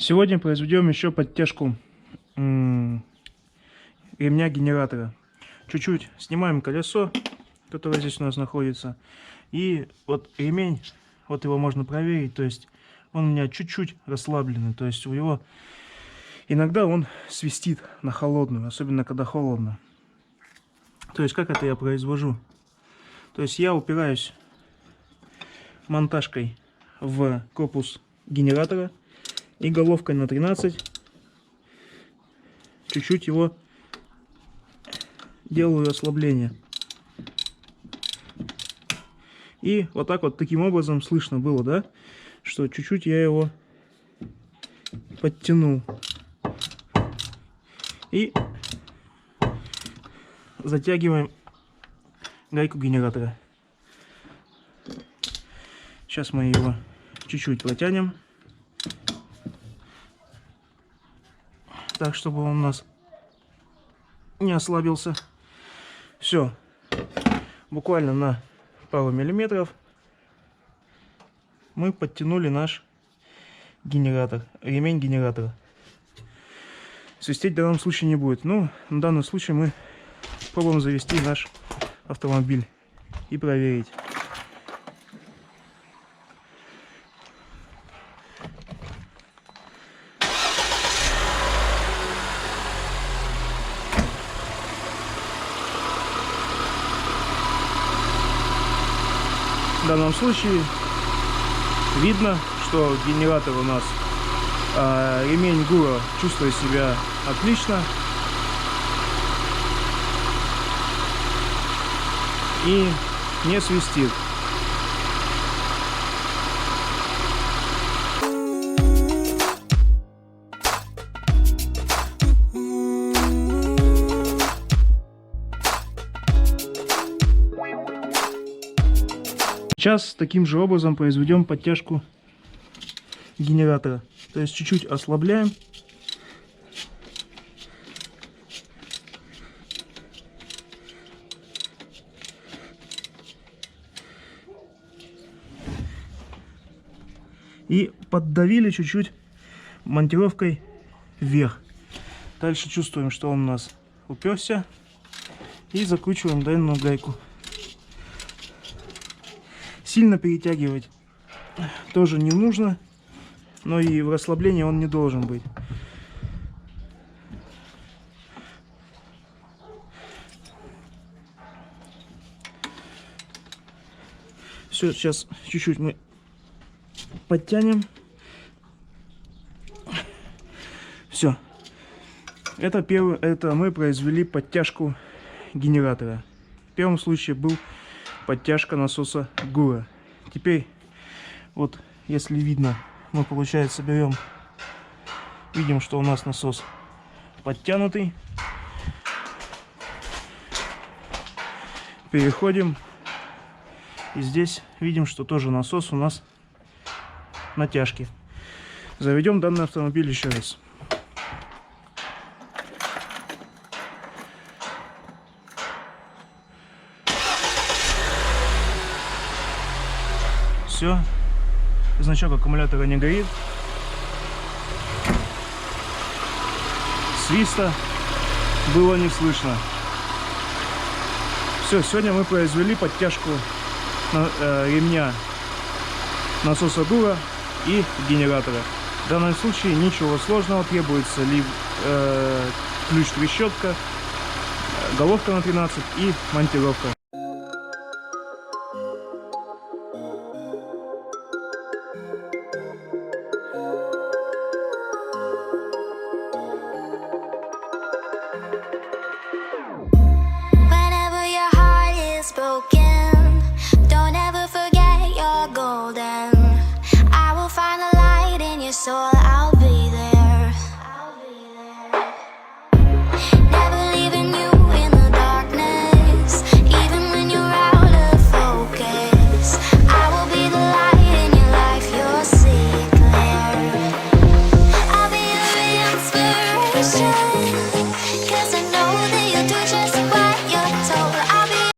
Сегодня произведем еще подтяжку ремня генератора. Чуть-чуть снимаем колесо, которое здесь у нас находится. И вот ремень, вот его можно проверить, то есть он у меня чуть-чуть расслабленный. То есть у него иногда он свистит на холодную, особенно когда холодно. То есть как это я произвожу? То есть я упираюсь монтажкой в корпус генератора и головкой на 13 чуть-чуть его делаю ослабление. И вот так вот, таким образом слышно было, да, что чуть-чуть я его подтянул. И затягиваем гайку генератора. Сейчас мы его чуть-чуть протянем, так, чтобы он у нас не ослабился. Все. Буквально на пару миллиметров мы подтянули наш генератор, ремень генератора. Свистеть в данном случае не будет. Ну, в данном случае мы пробуем завести наш автомобиль и проверить. В данном случае видно, что генератор у нас, ремень ГУРа чувствует себя отлично и не свистит. Сейчас таким же образом произведем подтяжку генератора. То есть чуть-чуть ослабляем. И поддавили чуть-чуть монтировкой вверх. Дальше чувствуем, что он у нас уперся. И закручиваем данную гайку. Сильно перетягивать тоже не нужно, но и в расслаблении он не должен быть. Все, сейчас чуть-чуть мы подтянем. Все. Это мы произвели подтяжку генератора. В первом случае был подтяжка насоса ГУРа. Теперь, вот, если видно, мы, получается, видим, что у нас насос подтянутый. Переходим. И здесь видим, что тоже насос у нас натяжки. Заведем данный автомобиль еще раз. Все, значок аккумулятора не горит, свиста было не слышно. Все, сегодня мы произвели подтяжку ремня насоса ГУРа и генератора. В данном случае ничего сложного, требуется либо ключ-трещотка, головка на 13 и монтировка. So I'll be there. Never leaving you in the darkness, even when you're out of focus. I will be the light in your life, you'll see it clear. I'll be your inspiration.